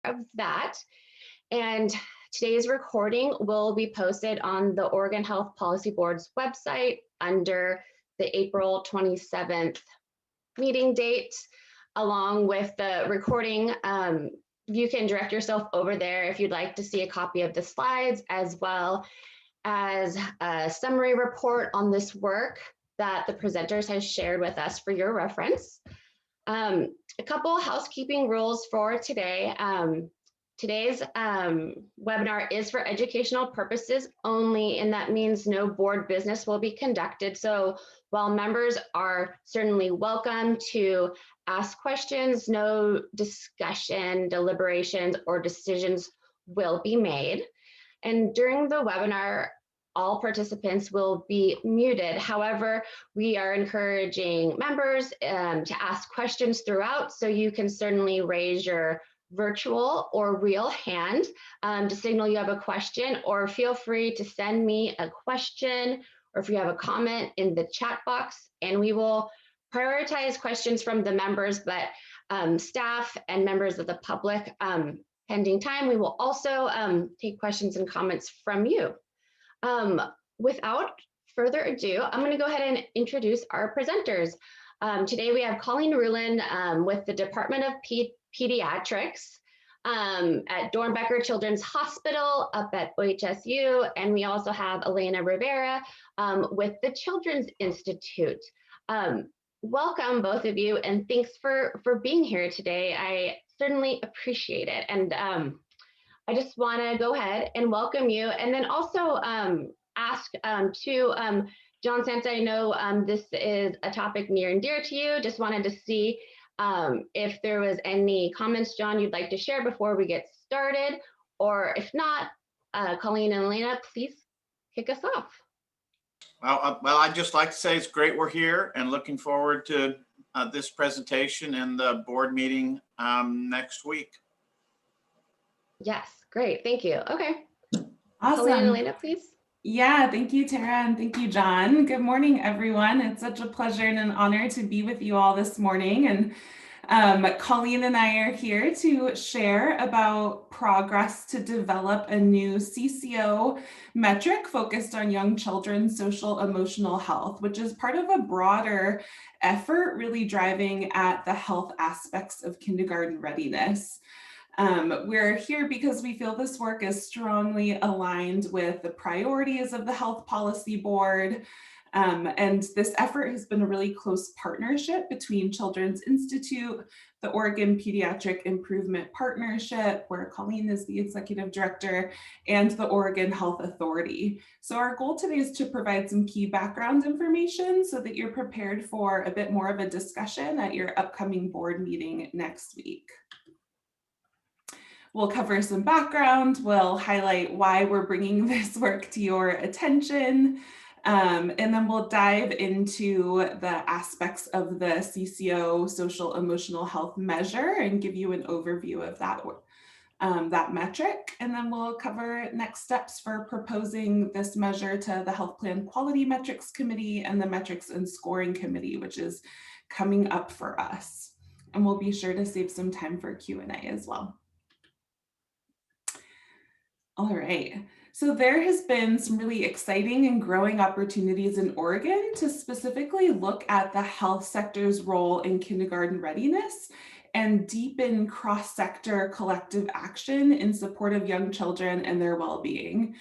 of that. And today's recording will be posted on the Oregon Health Policy Board's website under the April 27th meeting date, along with the recording. You can direct yourself over there if you'd like to see a copy of the slides, as well as a summary report on this work that the presenters have shared with us for your reference. A couple housekeeping rules for today. Today's webinar is for educational purposes only, and that means no board business will be conducted. So while members are certainly welcome to ask questions, no discussion, deliberations, or decisions will be made. And during the webinar, all participants will be muted. However, we are encouraging members to ask questions throughout, so you can certainly raise your virtual or real hand to signal you have a question, or feel free to send me a question, or if you have a comment in the chat box, and we will prioritize questions from the members, but staff and members of the public, pending time, we will also take questions and comments from you. Without further ado, I'm going to go ahead and introduce our presenters. Today we have Colleen Rulin with the Department of Pediatrics at Dornbecker Children's Hospital up at OHSU, and we also have Elena Rivera with the Children's Institute. Welcome both of you, and thanks for being here today. I certainly appreciate it, and I just want to go ahead and welcome you, and then also ask to John Santa. I know this is a topic near and dear to you. Just wanted to see if there was any comments, John, you'd like to share before we get started, or if not, Colleen and Elena, please kick us off. Well, I'd just like to say it's great we're here and looking forward to this presentation and the board meeting next week. Yes, great, thank you. Okay. Awesome. Colleen and Elena, please. Yeah, thank you, Tara, and thank you, John. Good morning, everyone. It's such a pleasure and an honor to be with you all this morning. And Colleen and I are here to share about progress to develop a new CCO metric focused on young children's social emotional health, which is part of a broader effort really driving at the health aspects of kindergarten readiness. We're here because we feel this work is strongly aligned with the priorities of the Health Policy Board. And this effort has been a really close partnership between Children's Institute, the Oregon Pediatric Improvement Partnership, where Colleen is the executive director, and the Oregon Health Authority. So our goal today is to provide some key background information so that you're prepared for a bit more of a discussion at your upcoming board meeting next week. We'll cover some background, we'll highlight why we're bringing this work to your attention, and then we'll dive into the aspects of the CCO social emotional health measure and give you an overview of that metric. And then we'll cover next steps for proposing this measure to the Health Plan Quality Metrics Committee and the Metrics and Scoring Committee, which is coming up for us. And we'll be sure to save some time for Q&A as well. All right, so there has been some really exciting and growing opportunities in Oregon to specifically look at the health sector's role in kindergarten readiness and deepen cross-sector collective action in support of young children and their well-being.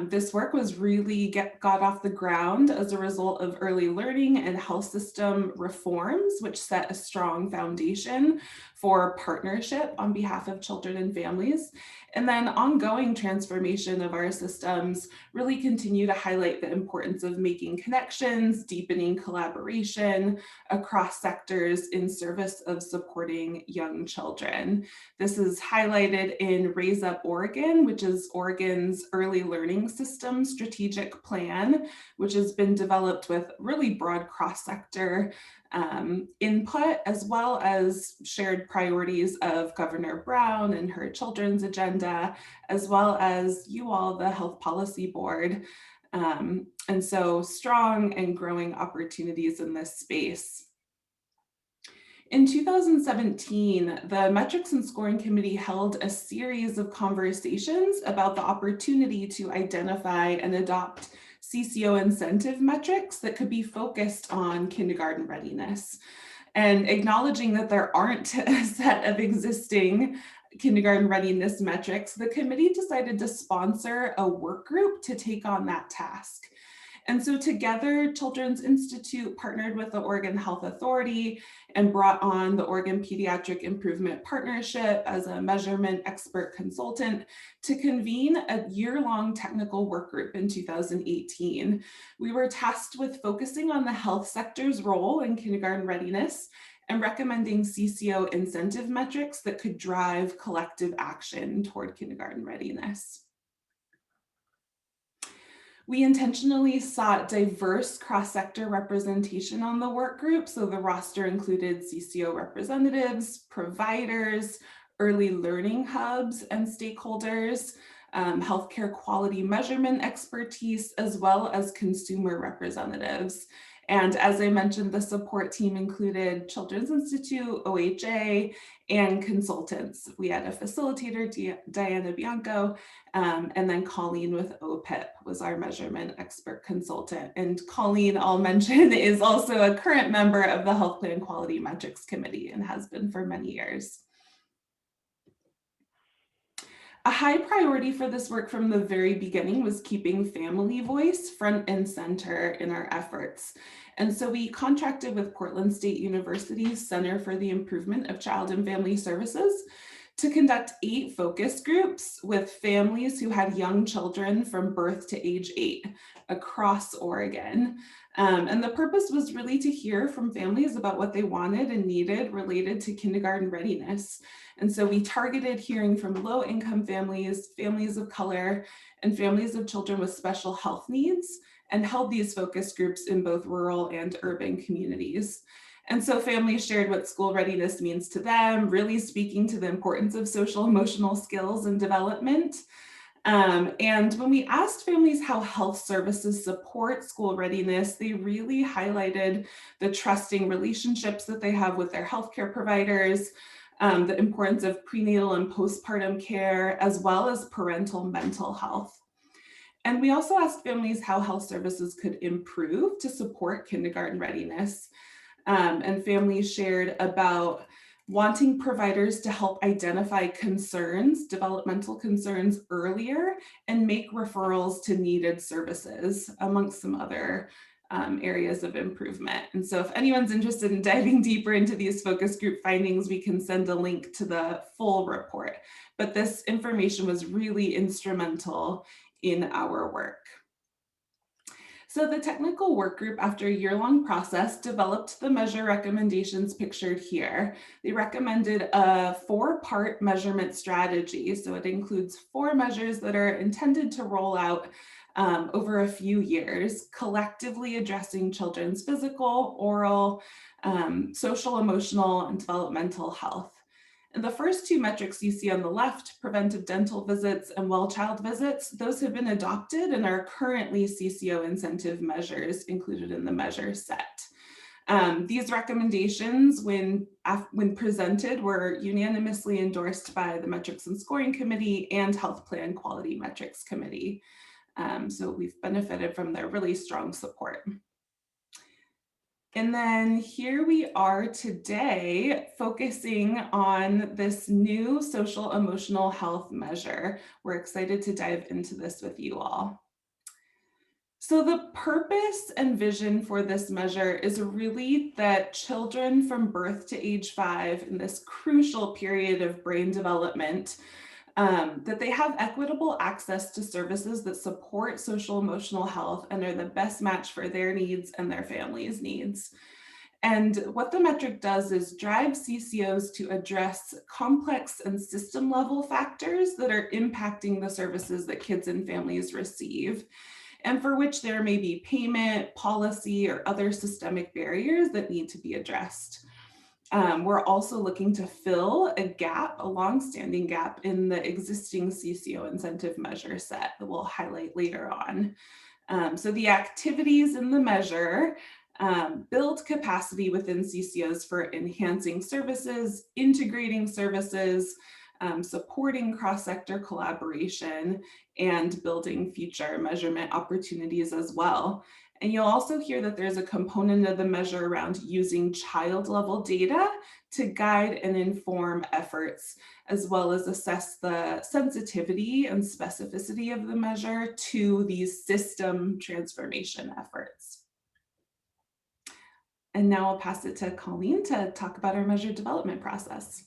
This work was really got off the ground as a result of early learning and health system reforms, which set a strong foundation for partnership on behalf of children and families. And then ongoing transformation of our systems really continue to highlight the importance of making connections, deepening collaboration across sectors in service of supporting young children. This is highlighted in Raise Up Oregon, which is Oregon's early learning system strategic plan, which has been developed with really broad cross-sector input, as well as shared priorities of Governor Brown and her children's agenda, as well as you all, the Health Policy Board. And so strong and growing opportunities in this space. In 2017, the Metrics and Scoring Committee held a series of conversations about the opportunity to identify and adopt CCO incentive metrics that could be focused on kindergarten readiness. And acknowledging that there aren't a set of existing kindergarten readiness metrics, the committee decided to sponsor a work group to take on that task. And so together, Children's Institute partnered with the Oregon Health Authority and brought on the Oregon Pediatric Improvement Partnership as a measurement expert consultant to convene a year-long technical work group in 2018. We were tasked with focusing on the health sector's role in kindergarten readiness and recommending CCO incentive metrics that could drive collective action toward kindergarten readiness. We intentionally sought diverse cross-sector representation on the work group. So the roster included CCO representatives, providers, early learning hubs and stakeholders, healthcare quality measurement expertise, as well as consumer representatives. And as I mentioned, the support team included Children's Institute, OHA, and consultants. We had a facilitator, Diana Bianco, and then Colleen with OPIP was our measurement expert consultant. And Colleen, I'll mention, is also a current member of the Health Plan Quality Metrics Committee and has been for many years. A high priority for this work from the very beginning was keeping family voice front and center in our efforts. And so we contracted with Portland State University's Center for the Improvement of Child and Family Services to conduct 8 focus groups with families who had young children from birth to age 8 across Oregon. And the purpose was really to hear from families about what they wanted and needed related to kindergarten readiness. And so we targeted hearing from low-income families, families of color, and families of children with special health needs, and held these focus groups in both rural and urban communities. And so families shared what school readiness means to them, really speaking to the importance of social emotional skills and development. And when we asked families how health services support school readiness, they really highlighted the trusting relationships that they have with their healthcare providers, the importance of prenatal and postpartum care, as well as parental mental health. And we also asked families how health services could improve to support kindergarten readiness. And families shared about wanting providers to help identify concerns, developmental concerns earlier, and make referrals to needed services, amongst some other areas of improvement. And so if anyone's interested in diving deeper into these focus group findings, we can send a link to the full report. But this information was really instrumental in our work. So the technical work group, after a year-long process, developed the measure recommendations pictured here. They recommended a 4-part measurement strategy. So it includes 4 measures that are intended to roll out over a few years, collectively addressing children's physical, oral, social, emotional, and developmental health. And the first 2 metrics you see on the left, preventive dental visits and well-child visits, those have been adopted and are currently CCO incentive measures included in the measure set. These recommendations, when presented, were unanimously endorsed by the Metrics and Scoring Committee and Health Plan Quality Metrics Committee. So we've benefited from their really strong support. And then here we are today focusing on this new social emotional health measure. We're excited to dive into this with you all. So the purpose and vision for this measure is really that children from birth to age 5 in this crucial period of brain development, that they have equitable access to services that support social emotional health and are the best match for their needs and their families' needs. And what the metric does is drive CCOs to address complex and system level factors that are impacting the services that kids and families receive, and for which there may be payment, policy, or other systemic barriers that need to be addressed. We're also looking to fill a gap, a long-standing gap in the existing CCO incentive measure set that we'll highlight later on. So the activities in the measure build capacity within CCOs for enhancing services, integrating services, supporting cross-sector collaboration, and building future measurement opportunities as well. And you'll also hear that there's a component of the measure around using child-level data to guide and inform efforts, as well as assess the sensitivity and specificity of the measure to these system transformation efforts. And now I'll pass it to Colleen to talk about our measure development process.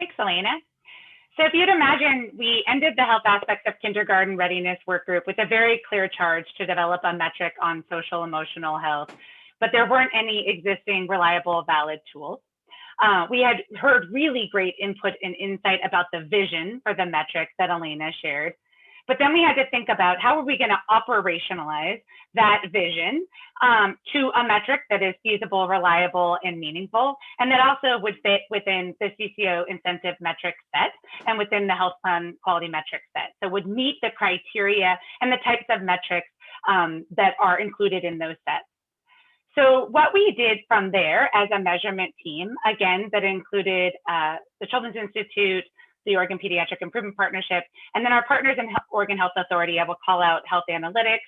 Thanks, Elena. So if you'd imagine, we ended the health aspects of kindergarten readiness work group with a very clear charge to develop a metric on social emotional health, but there weren't any existing reliable, valid tools. We had heard really great input and insight about the vision for the metric that Elena shared. But then we had to think about how are we going to operationalize that vision to a metric that is feasible, reliable, and meaningful, and that also would fit within the CCO incentive metric set and within the health plan quality metric set. So would meet the criteria and the types of metrics that are included in those sets. So what we did from there as a measurement team, again, that included the Children's Institute, the Oregon Pediatric Improvement Partnership, and then our partners in Oregon Health Authority. I will call out Health Analytics,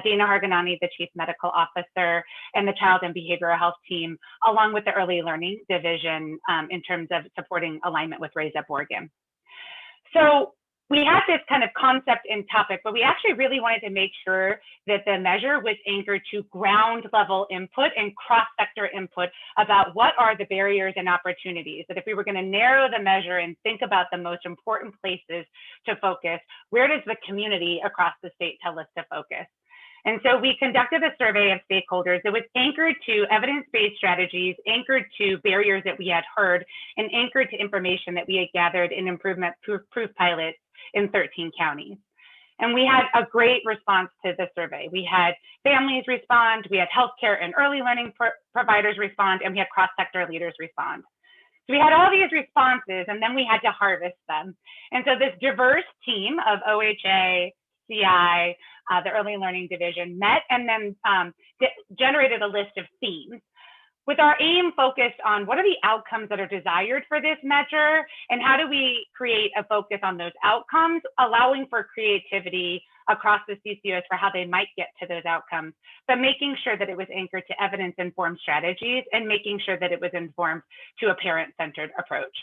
Dana Harganani, the Chief Medical Officer, and the Child and Behavioral Health team, along with the Early Learning Division in terms of supporting alignment with Raise Up Oregon. So we had this kind of concept and topic, but we actually really wanted to make sure that the measure was anchored to ground level input and cross-sector input about what are the barriers and opportunities. That if we were going to narrow the measure and think about the most important places to focus, where does the community across the state tell us to focus? And so we conducted a survey of stakeholders that was anchored to evidence-based strategies, anchored to barriers that we had heard, and anchored to information that we had gathered in improvement proof pilots in 13 counties. And we had a great response to the survey. We had families respond, we had healthcare and early learning providers respond, and we had cross-sector leaders respond. So we had all these responses, and then we had to harvest them. And so this diverse team of OHA, CI, the Early Learning Division met and then generated a list of themes with our aim focused on what are the outcomes that are desired for this measure and how do we create a focus on those outcomes, allowing for creativity across the CCOs for how they might get to those outcomes, but making sure that it was anchored to evidence-informed strategies and making sure that it was informed to a parent-centered approach.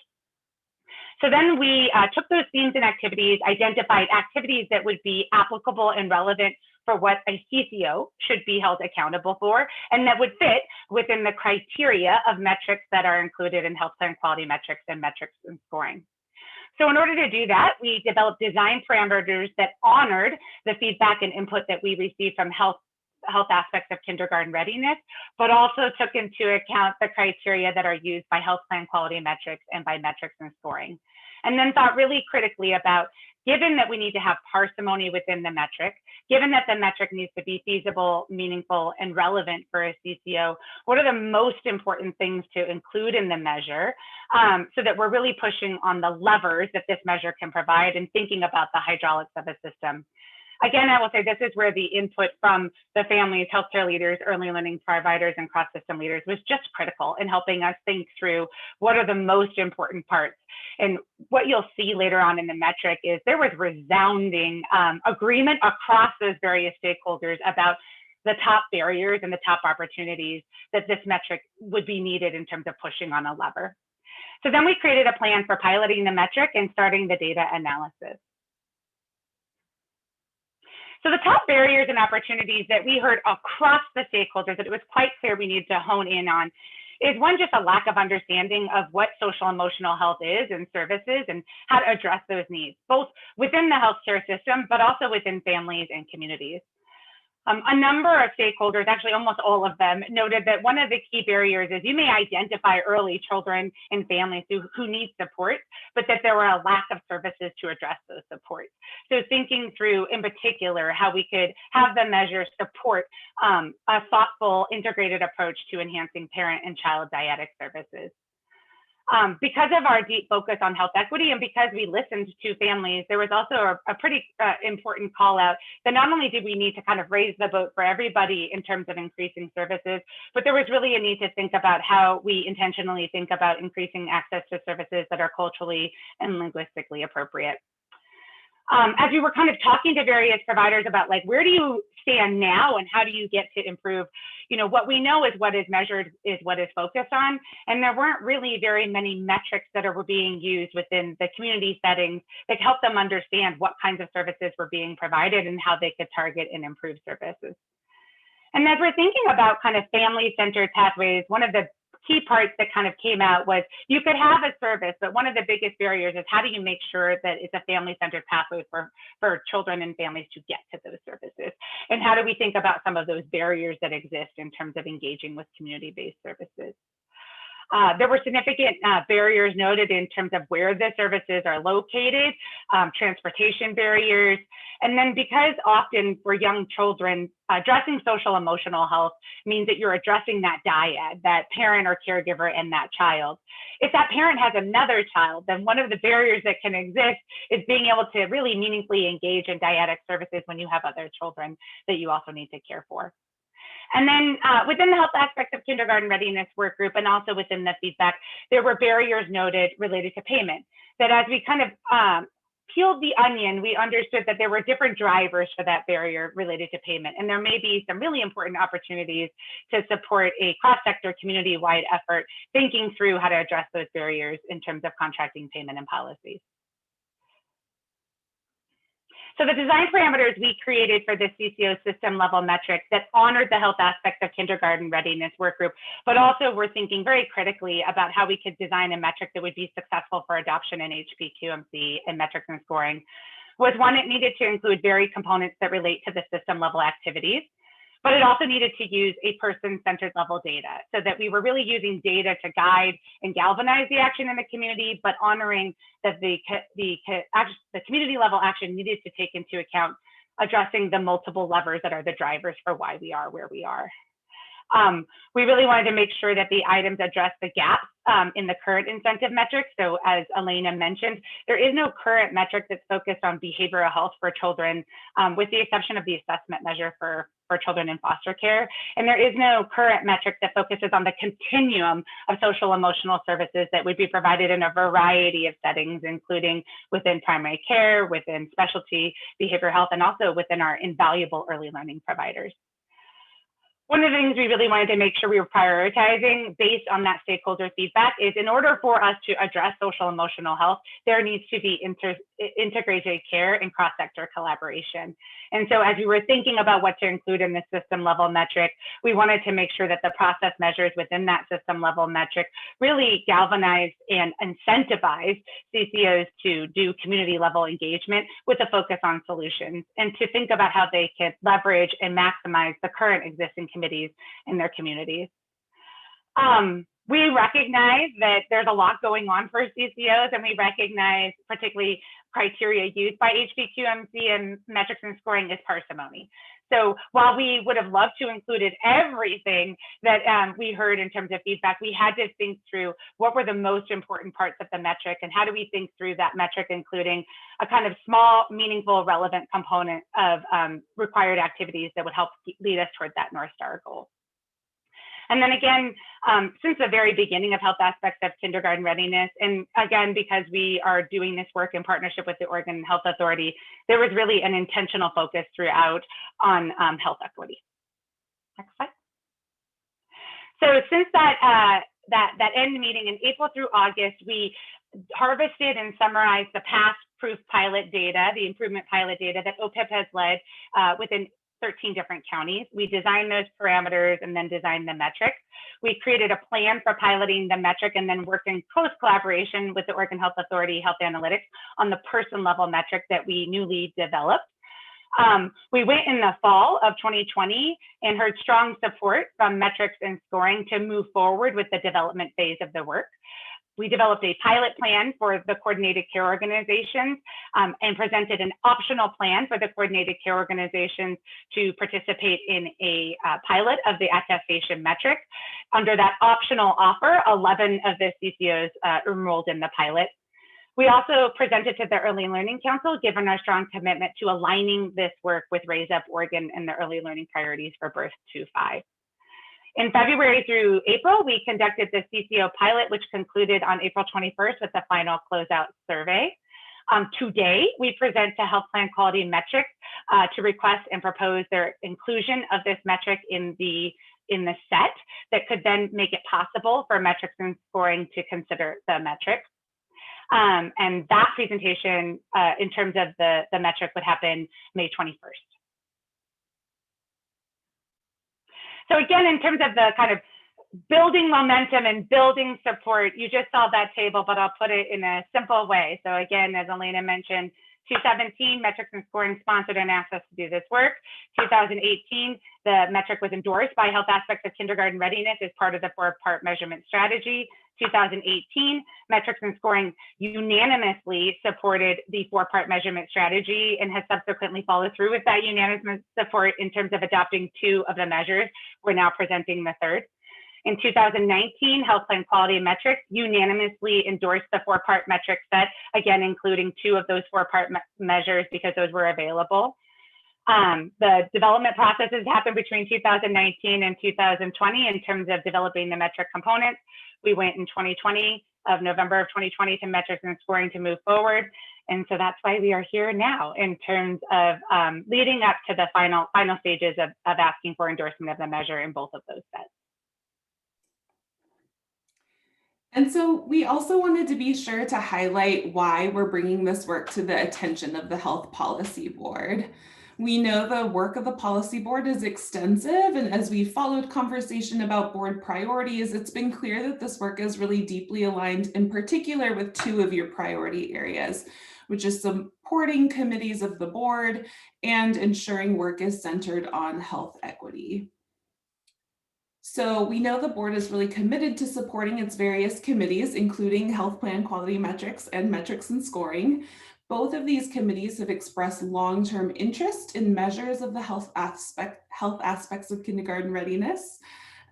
So then we took those themes and activities, identified activities that would be applicable and relevant for what a CCO should be held accountable for, and that would fit within the criteria of metrics that are included in health plan quality metrics and metrics and scoring. So in order to do that, we developed design parameters that honored the feedback and input that we received from health aspects of kindergarten readiness, but also took into account the criteria that are used by health plan quality metrics and by metrics and scoring. And then thought really critically about, given that we need to have parsimony within the metric, given that the metric needs to be feasible, meaningful, and relevant for a CCO, what are the most important things to include in the measure so that we're really pushing on the levers that this measure can provide and thinking about the hydraulics of a system. Again, I will say this is where the input from the families, healthcare leaders, early learning providers, and cross-system leaders was just critical in helping us think through what are the most important parts. And what you'll see later on in the metric is there was resounding agreement across those various stakeholders about the top barriers and the top opportunities that this metric would be needed in terms of pushing on a lever. So then we created a plan for piloting the metric and starting the data analysis. So the top barriers and opportunities that we heard across the stakeholders that it was quite clear we need to hone in on is one, just a lack of understanding of what social emotional health is and services and how to address those needs, both within the healthcare system, but also within families and communities. A number of stakeholders, actually almost all of them, noted that one of the key barriers is you may identify early children and families who need support, but that there were a lack of services to address those supports. So thinking through, in particular, how we could have the measure support a thoughtful, integrated approach to enhancing parent and child dyadic services. Because of our deep focus on health equity and because we listened to families, there was also a pretty important call out that not only did we need to kind of raise the boat for everybody in terms of increasing services, but there was really a need to think about how we intentionally think about increasing access to services that are culturally and linguistically appropriate. As we were kind of talking to various providers about like, where do you stand now and how do you get to improve? You know, what we know is what is measured is what is focused on. And there weren't really very many metrics that were being used within the community settings that help them understand what kinds of services were being provided and how they could target and improve services. And as we're thinking about kind of family-centered pathways, one of the key parts that kind of came out was you could have a service, but one of the biggest barriers is how do you make sure that it's a family-centered pathway for children and families to get to those services? And how do we think about some of those barriers that exist in terms of engaging with community-based services? There were significant barriers noted in terms of where the services are located, transportation barriers, and then because often for young children, addressing social emotional health means that you're addressing that dyad, that parent or caregiver and that child. If that parent has another child, then one of the barriers that can exist is being able to really meaningfully engage in dyadic services when you have other children that you also need to care for. And then within the health aspects of kindergarten readiness work group and also within the feedback, there were barriers noted related to payment. That as we kind of peeled the onion, we understood that there were different drivers for that barrier related to payment. And there may be some really important opportunities to support a cross-sector community-wide effort, thinking through how to address those barriers in terms of contracting, payment, and policies. So the design parameters we created for the CCO system level metrics that honored the health aspects of kindergarten readiness work group, but also we're thinking very critically about how we could design a metric that would be successful for adoption in HPQMC and metrics and scoring, was one, it needed to include varied components that relate to the system level activities, but it also needed to use a person-centered level data so that we were really using data to guide and galvanize the action in the community, but honoring that the community level action needed to take into account addressing the multiple levers that are the drivers for why we are where we are. We really wanted to make sure that the items address the gaps in the current incentive metrics. So as Elena mentioned, there is no current metric that's focused on behavioral health for children, with the exception of the assessment measure for children in foster care. And there is no current metric that focuses on the continuum of social emotional services that would be provided in a variety of settings, including within primary care, within specialty behavioral health, and also within our invaluable early learning providers. One of the things we really wanted to make sure we were prioritizing based on that stakeholder feedback is in order for us to address social emotional health, there needs to be integrated care and cross-sector collaboration. And so as we were thinking about what to include in the system level metric, we wanted to make sure that the process measures within that system level metric really galvanized and incentivized CCOs to do community level engagement with a focus on solutions and to think about how they could leverage and maximize the current existing committees in their communities. We recognize that there's a lot going on for CCOs, and we recognize particularly criteria used by HPQMC and metrics and scoring is parsimony. So while we would have loved to included everything that we heard in terms of feedback, we had to think through what were the most important parts of the metric and how do we think through that metric, including a kind of small, meaningful, relevant component of required activities that would help lead us toward that North Star goal. And then again, since the very beginning of health aspects of kindergarten readiness, and again, because we are doing this work in partnership with the Oregon Health Authority, there was really an intentional focus throughout on health equity. Next slide. So since that end meeting in April through August, we harvested and summarized the past proof pilot data, the improvement pilot data that OHPB has led within 13 different counties. We designed those parameters and then designed the metric. We created a plan for piloting the metric and then worked in close collaboration with the Oregon Health Authority Health Analytics on the person level metric that we newly developed. We went in the fall of 2020 and heard strong support from metrics and scoring to move forward with the development phase of the work. We developed a pilot plan for the coordinated care organizations and presented an optional plan for the coordinated care organizations to participate in a pilot of the attestation metric. Under that optional offer, 11 of the CCOs enrolled in the pilot. We also presented to the Early Learning Council, given our strong commitment to aligning this work with Raise Up Oregon and the early learning priorities for birth to 5. In February through April, we conducted the CCO pilot, which concluded on April 21st with the final closeout survey. Today, we present to health plan quality metrics to request and propose their inclusion of this metric in the set that could then make it possible for metrics and scoring to consider the metric. And that presentation in terms of the metric would happen May 21st. So again, in terms of the kind of building momentum and building support, you just saw that table, but I'll put it in a simple way. So again, as Elena mentioned, 2017, metrics and scoring sponsored and asked us to do this work. 2018, the metric was endorsed by Health Aspects of Kindergarten Readiness as part of the 4-part measurement strategy. 2018, metrics and scoring unanimously supported the 4-part measurement strategy and has subsequently followed through with that unanimous support in terms of adopting 2 of the measures. We're now presenting the 3rd. In 2019, Health Plan Quality Metrics unanimously endorsed the 4-part metric set, again, including 2 of those 4-part measures because those were available. The development processes happened between 2019 and 2020 in terms of developing the metric components. We went in November of 2020 to metrics and scoring to move forward. And so that's why we are here now in terms of leading up to the final stages of asking for endorsement of the measure in both of those sets. And so we also wanted to be sure to highlight why we're bringing this work to the attention of the Health Policy Board. We know the work of the Policy Board is extensive, and as we followed conversation about board priorities, it's been clear that this work is really deeply aligned, in particular with 2 of your priority areas, which is supporting committees of the board and ensuring work is centered on health equity. So we know the board is really committed to supporting its various committees, including Health Plan Quality Metrics and Metrics and Scoring. Both of these committees have expressed long-term interest in measures of the health aspects of kindergarten readiness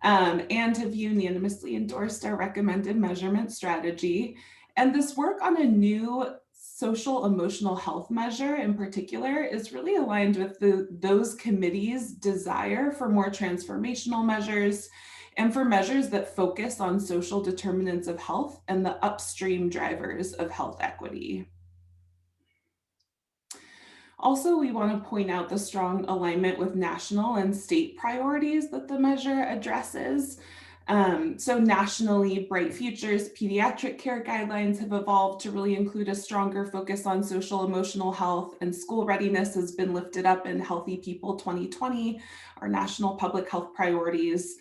and have unanimously endorsed our recommended measurement strategy. And this work on a new social emotional health measure in particular is really aligned with those committees' desire for more transformational measures and for measures that focus on social determinants of health and the upstream drivers of health equity. Also, we want to point out the strong alignment with national and state priorities that the measure addresses. So nationally, Bright Futures pediatric care guidelines have evolved to really include a stronger focus on social emotional health, and school readiness has been lifted up in Healthy People 2020, our national public health priorities.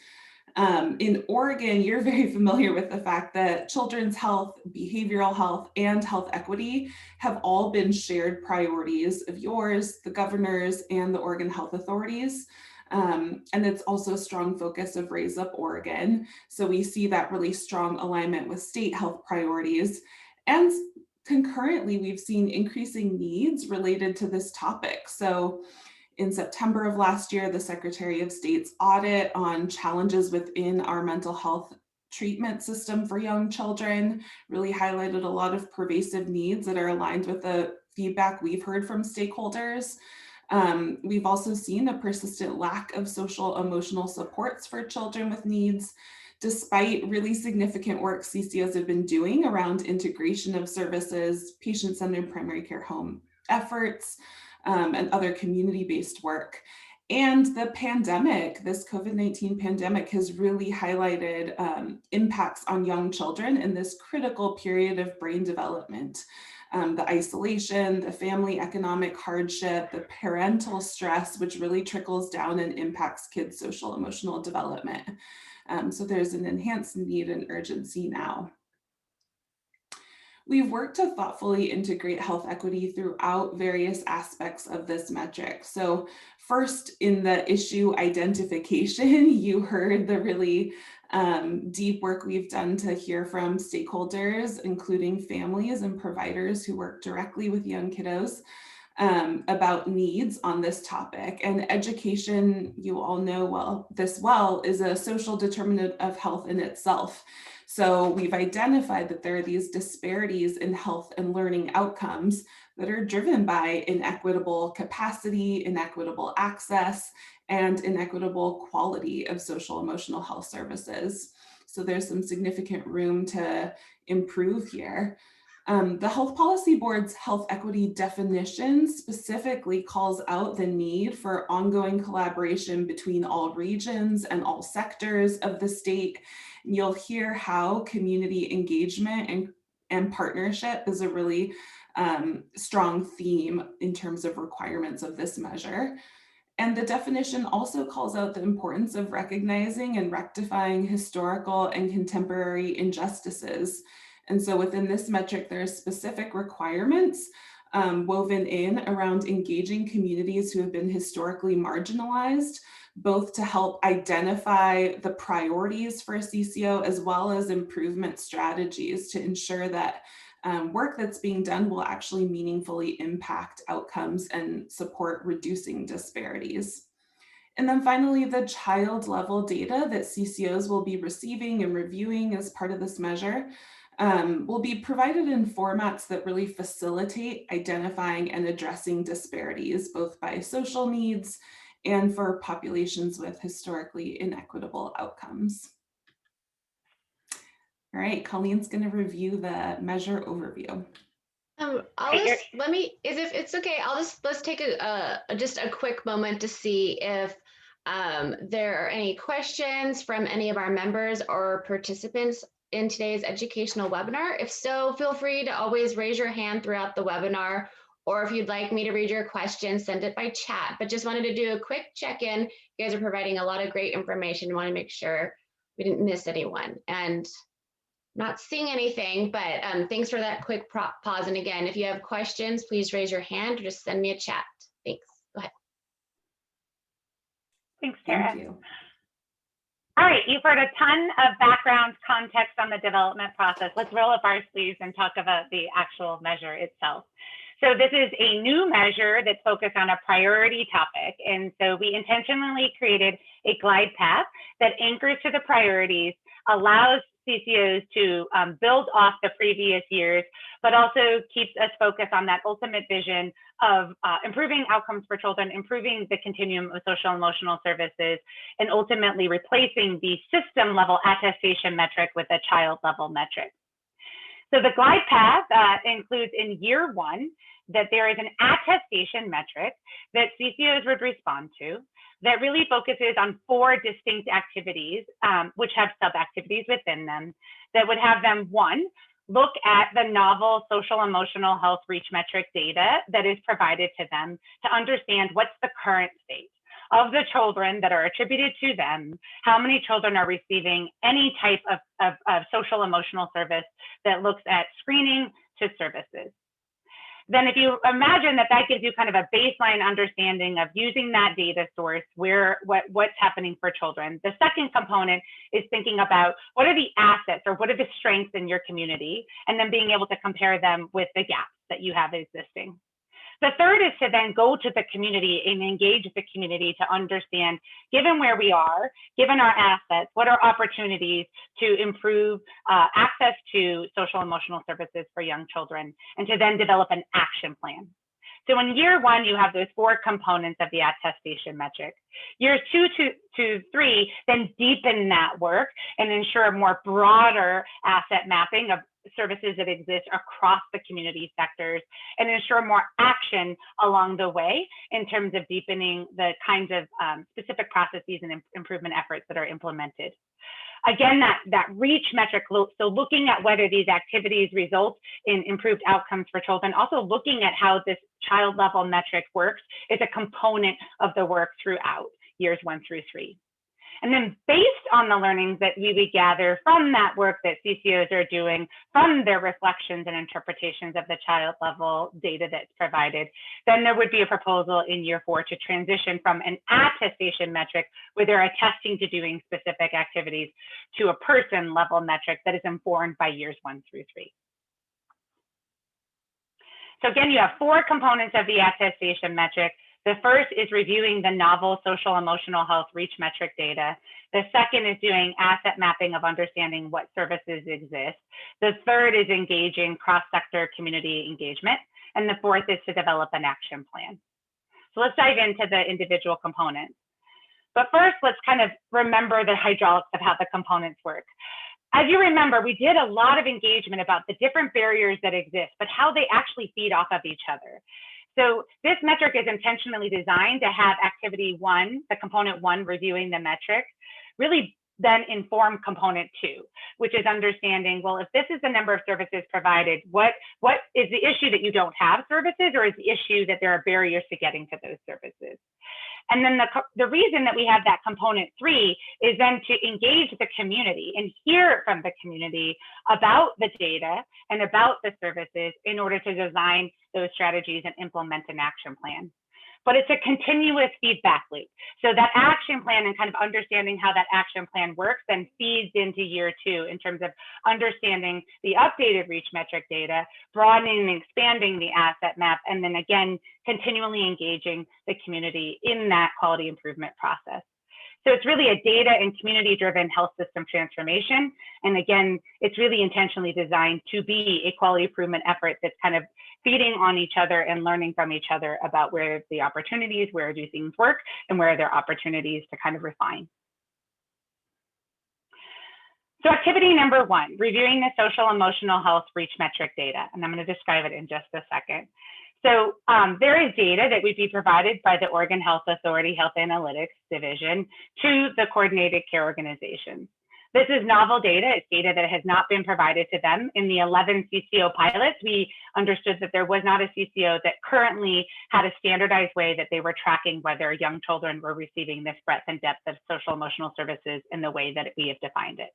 In Oregon, you're very familiar with the fact that children's health, behavioral health, and health equity have all been shared priorities of yours, the governors, and the Oregon health authorities. And it's also a strong focus of Raise Up Oregon. So we see that really strong alignment with state health priorities. And concurrently, we've seen increasing needs related to this topic. So in September of last year, the Secretary of State's audit on challenges within our mental health treatment system for young children really highlighted a lot of pervasive needs that are aligned with the feedback we've heard from stakeholders. We've also seen a persistent lack of social emotional supports for children with needs, despite really significant work CCOs have been doing around integration of services, patient-centered primary care home efforts, and other community-based work. And the pandemic, this COVID-19 pandemic, has really highlighted impacts on young children in this critical period of brain development. The isolation, the family economic hardship, the parental stress, which really trickles down and impacts kids' social emotional development. So there's an enhanced need and urgency now. we've worked to thoughtfully integrate health equity throughout various aspects of this metric. So first, in the issue identification, you heard the really deep work we've done to hear from stakeholders, including families and providers who work directly with young kiddos, about needs on this topic. And education, you all know this is a social determinant of health in itself. So we've identified that there are these disparities in health and learning outcomes that are driven by inequitable capacity, inequitable access, and inequitable quality of social emotional health services. So there's some significant room to improve here. The Health Policy Board's health equity definition specifically calls out the need for ongoing collaboration between all regions and all sectors of the state. You'll hear how community engagement and partnership is a really strong theme in terms of requirements of this measure. And the definition also calls out the importance of recognizing and rectifying historical and contemporary injustices. And so within this metric, there are specific requirements woven in around engaging communities who have been historically marginalized, both to help identify the priorities for a CCO, as well as improvement strategies to ensure that work that's being done will actually meaningfully impact outcomes and support reducing disparities. And then finally, the child level data that CCOs will be receiving and reviewing as part of this measure will be provided in formats that really facilitate identifying and addressing disparities, both by social needs and for populations with historically inequitable outcomes. All right, Colleen's going to review the measure overview. If it's okay, let's take just a quick moment to see if there are any questions from any of our members or participants in today's educational webinar. If so, feel free to always raise your hand throughout the webinar, or if you'd like me to read your question, send it by chat. But just wanted to do a quick check-in. You guys are providing a lot of great information. Want to make sure we didn't miss anyone. And not seeing anything, but thanks for that quick pause. And again, if you have questions, please raise your hand or just send me a chat. Thanks. Go ahead. Thanks, Tara. Thank you. All right, you've heard a ton of background context on the development process. Let's roll up our sleeves and talk about the actual measure itself. So this is a new measure that's focused on a priority topic. And so we intentionally created a glide path that anchors to the priorities, allows CCOs to build off the previous years, but also keeps us focused on that ultimate vision of improving outcomes for children, improving the continuum of social and emotional services, and ultimately replacing the system level attestation metric with a child level metric. So the glide path includes in year one that there is an attestation metric that CCOs would respond to that really focuses on 4 distinct activities, which have sub-activities within them, that would have them, 1, look at the novel social emotional health reach metric data that is provided to them to understand what's the current state of the children that are attributed to them, how many children are receiving any type of social emotional service that looks at screening to services. Then if you imagine that gives you kind of a baseline understanding of using that data source, what's happening for children. The second component is thinking about what are the assets or what are the strengths in your community, and then being able to compare them with the gaps that you have existing. The third is to then go to the community and engage the community to understand, given where we are, given our assets, what are opportunities to improve access to social emotional services for young children, and to then develop an action plan. So in year one, you have those 4 components of the attestation metric. Years 2 to 3, then deepen that work and ensure more broader asset mapping of services that exist across the community sectors, and ensure more action along the way in terms of deepening the kinds of specific processes and improvement efforts that are implemented. Again, that reach metric, so looking at whether these activities result in improved outcomes for children, also looking at how this child level metric works is a component of the work throughout years 1 through 3. And then based on the learnings that we would gather from that work that CCOs are doing, from their reflections and interpretations of the child level data that's provided, then there would be a proposal in year 4 to transition from an attestation metric where they're attesting to doing specific activities to a person level metric that is informed by years 1 through 3. So again, you have 4 components of the attestation metric. The first is reviewing the novel social emotional health reach metric data. The second is doing asset mapping of understanding what services exist. The third is engaging cross-sector community engagement. And the fourth is to develop an action plan. So let's dive into the individual components. But first, let's kind of remember the hydraulics of how the components work. As you remember, we did a lot of engagement about the different barriers that exist, but how they actually feed off of each other. So this metric is intentionally designed to have activity 1, the component 1, reviewing the metric, really then inform component 2, which is understanding, well, if this is the number of services provided, what is the issue that you don't have services, or is the issue that there are barriers to getting to those services? And then the reason that we have that component 3 is then to engage the community and hear from the community about the data and about the services in order to design those strategies and implement an action plan. But it's a continuous feedback loop. So that action plan and kind of understanding how that action plan works then feeds into year 2 in terms of understanding the updated reach metric data, broadening and expanding the asset map, and then again, continually engaging the community in that quality improvement process. So it's really a data and community-driven health system transformation. And again, it's really intentionally designed to be a quality improvement effort that's kind of feeding on each other and learning from each other about where the opportunities, where do things work, and where are there opportunities to kind of refine. So activity number 1, reviewing the social emotional health reach metric data. And I'm going to describe it in just a second. So there is data that would be provided by the Oregon Health Authority Health Analytics Division to the coordinated care organizations. This is novel data. It's data that has not been provided to them. In the 11 CCO pilots, we understood that there was not a CCO that currently had a standardized way that they were tracking whether young children were receiving this breadth and depth of social emotional services in the way that we have defined it.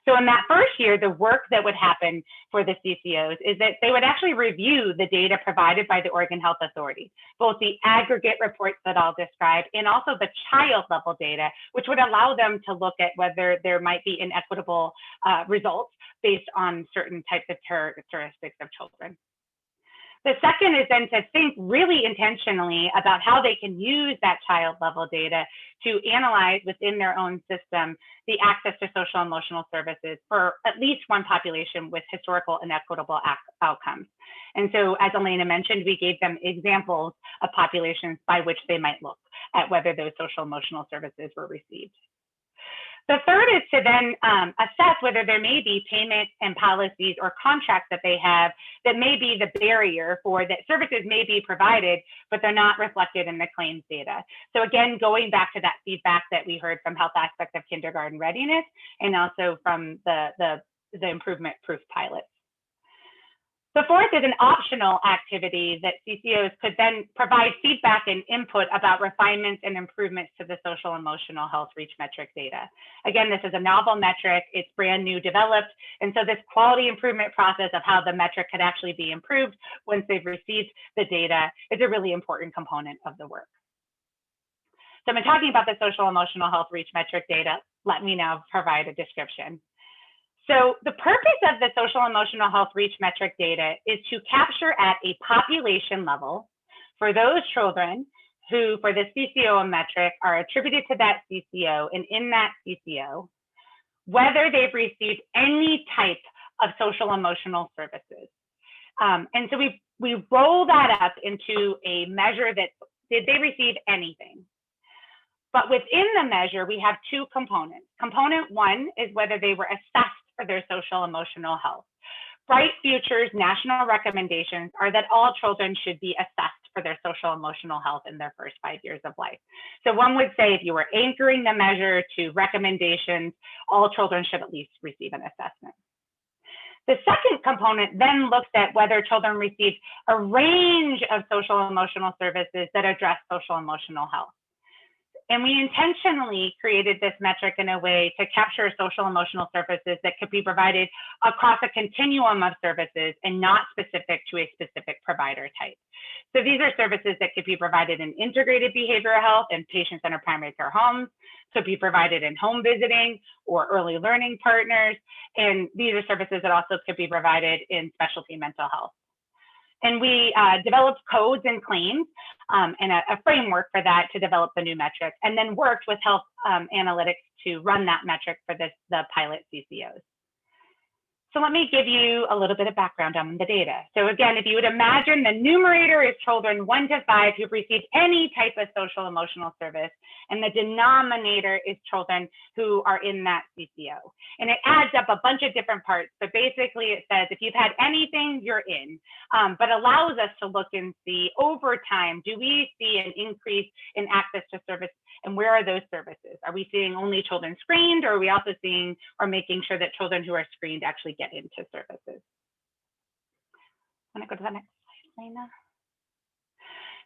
So in that first year, the work that would happen for the CCOs is that they would actually review the data provided by the Oregon Health Authority, both the aggregate reports that I'll describe and also the child level data, which would allow them to look at whether there might be inequitable results based on certain types of characteristics of children. The second is then to think really intentionally about how they can use that child level data to analyze within their own system the access to social emotional services for at least one population with historical inequitable outcomes. And so as Elena mentioned, we gave them examples of populations by which they might look at whether those social emotional services were received. The third is to then assess whether there may be payment and policies or contracts that they have that may be the barrier for that services may be provided, but they're not reflected in the claims data. So again, going back to that feedback that we heard from Health Aspect of Kindergarten Readiness and also from the improvement proof pilots. The fourth is an optional activity that CCOs could then provide feedback and input about refinements and improvements to the social emotional health reach metric data. Again, this is a novel metric, it's brand new developed, and so this quality improvement process of how the metric could actually be improved once they've received the data is a really important component of the work. So I've been talking about the social emotional health reach metric data. Let me now provide a description. So the purpose of the social emotional health reach metric data is to capture at a population level for those children who, for the CCO metric, are attributed to that CCO, and in that CCO, whether they've received any type of social emotional services. And so we roll that up into a measure that, did they receive anything? But within the measure, we have 2 components. Component 1 is whether they were assessed for their social emotional health. Bright Future's national recommendations are that all children should be assessed for their social emotional health in their first 5 years of life. So one would say if you were anchoring the measure to recommendations, all children should at least receive an assessment. The second component then looks at whether children received a range of social emotional services that address social emotional health. And we intentionally created this metric in a way to capture social emotional services that could be provided across a continuum of services and not specific to a specific provider type. So these are services that could be provided in integrated behavioral health and patient-centered primary care homes, could be provided in home visiting or early learning partners. And these are services that also could be provided in specialty mental health. And we developed codes and claims and a framework for that to develop the new metric, and then worked with health analytics to run that metric for the pilot CCOs. So let me give you a little bit of background on the data. So again, if you would imagine the numerator is children 1 to 5 who've received any type of social emotional service, and the denominator is children who are in that CCO. And it adds up a bunch of different parts. But basically it says, if you've had anything, you're in, but allows us to look and see over time, do we see an increase in access to service? And where are those services? Are we seeing only children screened, or are we also seeing or making sure that children who are screened actually get into services? I'm gonna go to the next slide, Lena.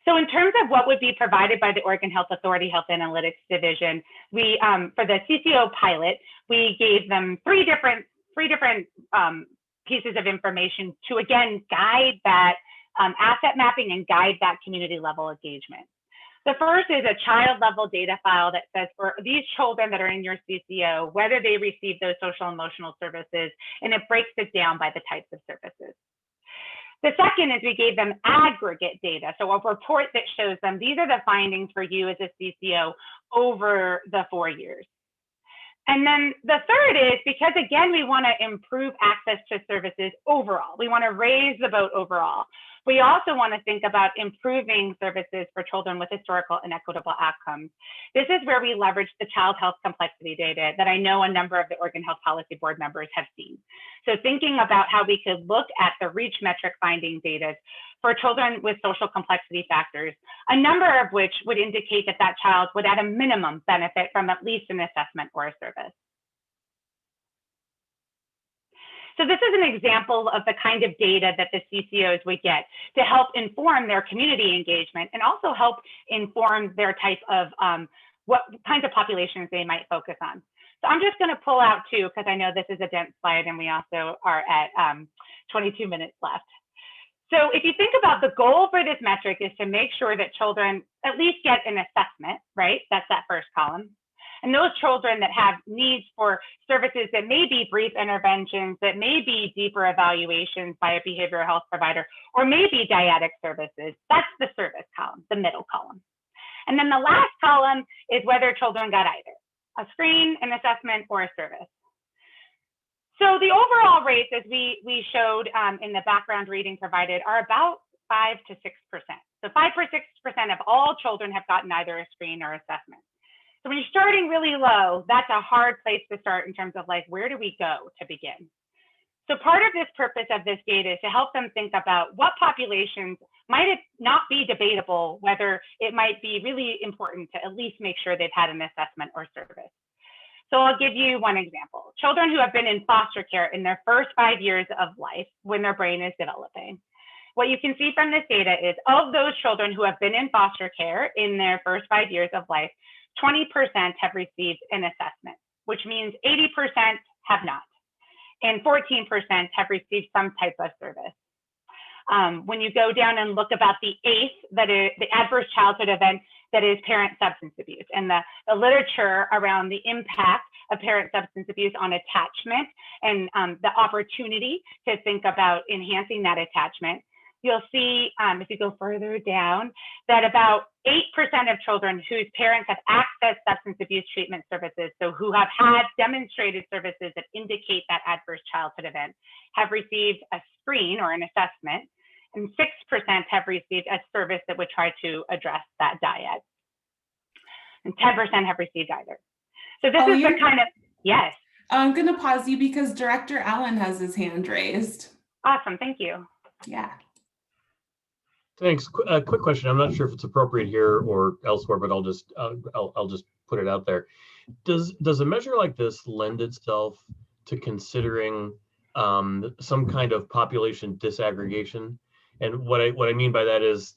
So in terms of what would be provided by the Oregon Health Authority Health Analytics Division, we, for the CCO pilot, we gave them three different pieces of information to, again, guide that asset mapping and guide that community level engagement. The first is a child level data file that says for these children that are in your CCO, whether they receive those social emotional services, and it breaks it down by the types of services. The second is we gave them aggregate data. So a report that shows them, these are the findings for you as a CCO over the 4 years. And then the third is, because again, we want to improve access to services overall. We want to raise the boat overall. We also want to think about improving services for children with historical and equitable outcomes. This is where we leverage the child health complexity data that I know a number of the Oregon Health Policy Board members have seen. So thinking about how we could look at the REACH metric finding data for children with social complexity factors, a number of which would indicate that that child would at a minimum benefit from at least an assessment or a service. So this is an example of the kind of data that the CCOs would get to help inform their community engagement and also help inform their type of what kinds of populations they might focus on. So I'm just going to pull out two, because I know this is a dense slide and we also are at 22 minutes left. So if you think about the goal for this metric is to make sure that children at least get an assessment, right? That's that first column. And those children that have needs for services that may be brief interventions, that may be deeper evaluations by a behavioral health provider, or maybe dyadic services, that's the service column, the middle column. And then the last column is whether children got either a screen, an assessment, or a service. So the overall rates, as we showed in the background reading provided, are about 5 to 6%. So 5 or 6% of all children have gotten either a screen or assessment. So when you're starting really low, that's a hard place to start in terms of like, where do we go to begin? So part of this purpose of this data is to help them think about what populations might it not be debatable, whether it might be really important to at least make sure they've had an assessment or service. So I'll give you one example. Children who have been in foster care in their first 5 years of life when their brain is developing. What you can see from this data is of those children who have been in foster care in their first 5 years of life, 20% have received an assessment, which means 80% have not, and 14% have received some type of service. When you go down and look about the ACE, that is the adverse childhood event, that is parent substance abuse, and the literature around the impact of parent substance abuse on attachment and the opportunity to think about enhancing that attachment, you'll see, if you go further down, that about 8% of children whose parents have accessed substance abuse treatment services, so who have had demonstrated services that indicate that adverse childhood event, have received a screen or an assessment, and 6% have received a service that would try to address that dyad. And 10% have received either. So this is the kind of, yes. I'm gonna pause you because Director Allen has his hand raised. Awesome, thank you. Yeah. Thanks. Quick question. I'm not sure if it's appropriate here or elsewhere, but I'll just put it out there. Does a measure like this lend itself to considering some kind of population disaggregation? And what I mean by that is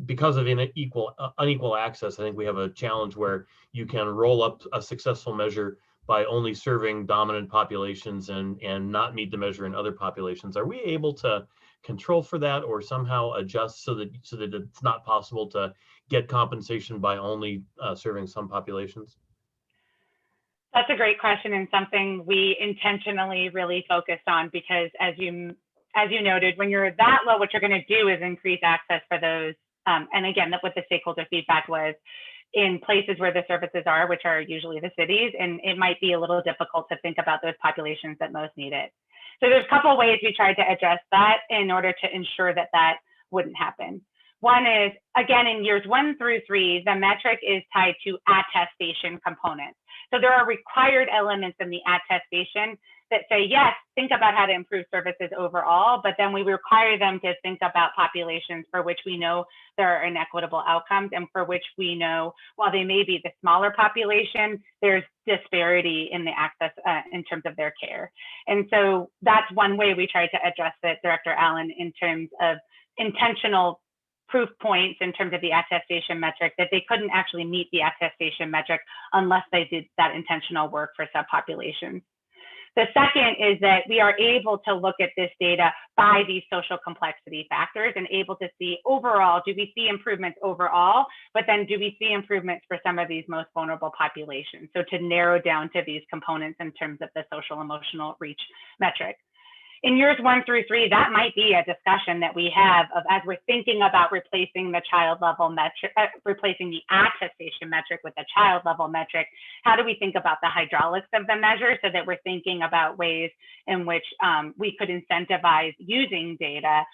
because of unequal access, I think we have a challenge where you can roll up a successful measure by only serving dominant populations and not meet the measure in other populations. Are we able to control for that, or somehow adjust so that it's not possible to get compensation by only serving some populations? That's a great question, and something we intentionally really focused on, because as you noted, when you're that low, what you're going to do is increase access for those. And again, what the stakeholder feedback was, in places where the services are, which are usually the cities, and it might be a little difficult to think about those populations that most need it. So there's a couple of ways we tried to address that in order to ensure that that wouldn't happen. One is, again, in years 1 through 3, the metric is tied to attestation components. So there are required elements in the attestation that say, yes, think about how to improve services overall, but then we require them to think about populations for which we know there are inequitable outcomes, and for which we know, while they may be the smaller population, there's disparity in the access in terms of their care. And so that's one way we tried to address it, Director Allen, in terms of intentional proof points in terms of the attestation metric, that they couldn't actually meet the attestation metric unless they did that intentional work for subpopulations. The second is that we are able to look at this data by these social complexity factors and able to see overall, do we see improvements overall, but then do we see improvements for some of these most vulnerable populations? So to narrow down to these components in terms of the social emotional reach metric. In years 1 through 3, that might be a discussion that we have of, as we're thinking about replacing the child level metric, replacing the attestation metric with the child level metric, how do we think about the hydraulics of the measure so that we're thinking about ways in which we could incentivize using data,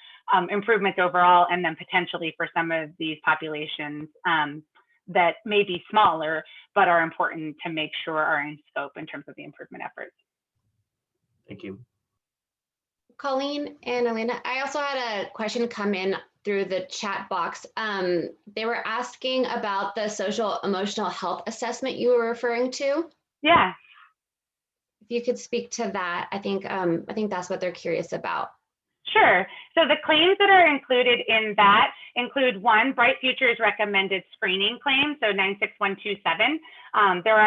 improvements overall, and then potentially for some of these populations that may be smaller, but are important to make sure are in scope in terms of the improvement efforts. Thank you. Colleen and Elena, I also had a question come in through the chat box. They were asking about the social emotional health assessment you were referring to. Yeah. If you could speak to that, I think that's what they're curious about. Sure. So the claims that are included in that include, one, Bright Futures recommended screening claims, so 96127. There are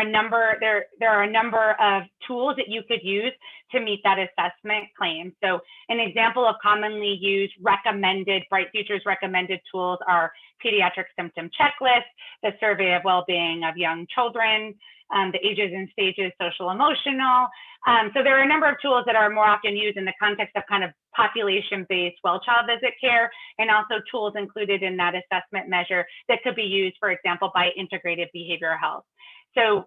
a number of tools that you could use to meet that assessment claim. So an example of commonly used recommended Bright Futures recommended tools are pediatric symptom checklist, the survey of well-being of young children, the ages and stages, social emotional. So there are a number of tools that are more often used in the context of kind of population-based well child visit care, and also tools included in that assessment measure that could be used, for example, by integrated behavioral health. So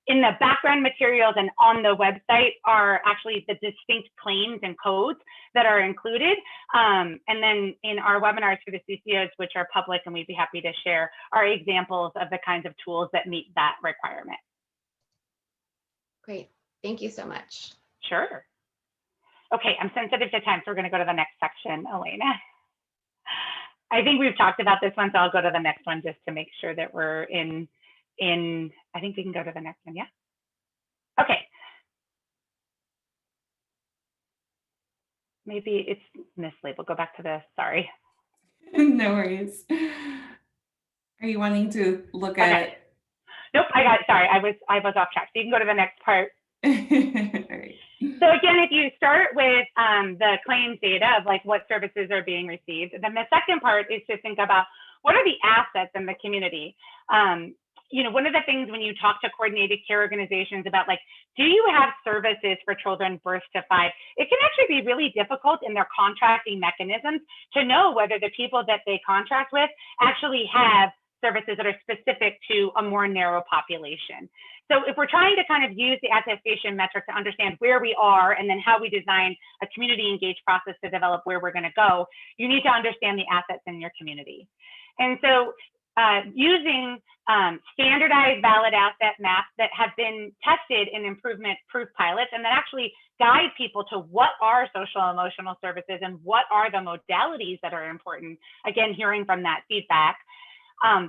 in the background materials and on the website are actually the distinct claims and codes that are included. And then in our webinars for the CCOs, which are public and we'd be happy to share, are examples of the kinds of tools that meet that requirement. Great, thank you so much. Sure. Okay, I'm sensitive to time, so we're going to go to the next section, Elena. I think we've talked about this one, so I'll go to the next one just to make sure that we're in, I think we can go to the next one, yeah? Okay. Maybe it's mislabeled. Go back to the, sorry. No worries. Are you wanting to look at? Nope, I got it. Sorry, I was off track. So you can go to the next part. All right. So again, if you start with the claims data of like what services are being received, then the second part is to think about what are the assets in the community. You know, one of the things when you talk to coordinated care organizations about like, do you have services for children birth to 5? It can actually be really difficult in their contracting mechanisms to know whether the people that they contract with actually have services that are specific to a more narrow population. So if we're trying to kind of use the attestation metric to understand where we are and then how we design a community engaged process to develop where we're going to go, you need to understand the assets in your community. And so using standardized valid asset maps that have been tested in improvement proof pilots and that actually guide people to what are social emotional services and what are the modalities that are important, again, hearing from that feedback,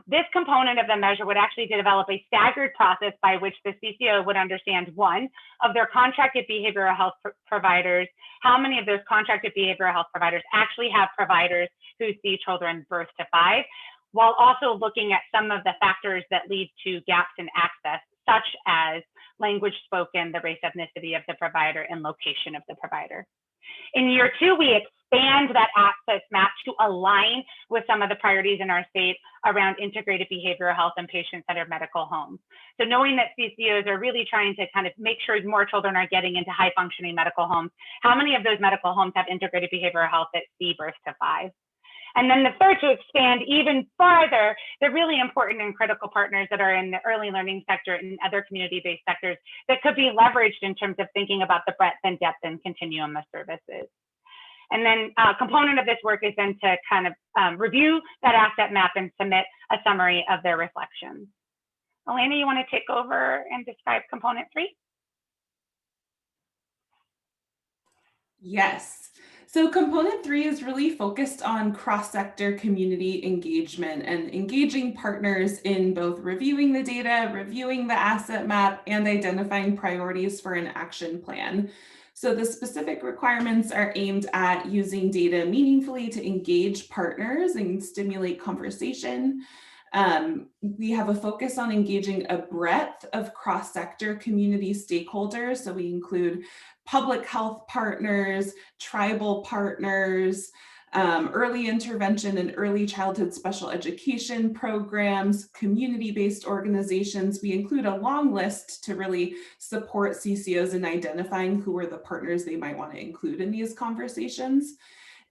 This component of the measure would actually develop a staggered process by which the CCO would understand, one, of their contracted behavioral health providers, how many of those contracted behavioral health providers actually have providers who see children birth to 5, while also looking at some of the factors that lead to gaps in access, such as language spoken, the race, ethnicity of the provider, and location of the provider. In year 2, we expand that access map to align with some of the priorities in our state around integrated behavioral health and patient-centered medical homes. So knowing that CCOs are really trying to kind of make sure more children are getting into high-functioning medical homes, how many of those medical homes have integrated behavioral health that see birth to 5? And then the third, to expand even farther, the really important and critical partners that are in the early learning sector and other community-based sectors that could be leveraged in terms of thinking about the breadth and depth and continuum of services. And then a component of this work is then to kind of review that asset map and submit a summary of their reflections. Elena, you want to take over and describe component 3? Yes. So component 3 is really focused on cross-sector community engagement and engaging partners in both reviewing the data, reviewing the asset map, and identifying priorities for an action plan. So the specific requirements are aimed at using data meaningfully to engage partners and stimulate conversation. We have a focus on engaging a breadth of cross-sector community stakeholders. So we include public health partners, tribal partners, early intervention and early childhood special education programs, community-based organizations. We include a long list to really support CCOs in identifying who are the partners they might want to include in these conversations.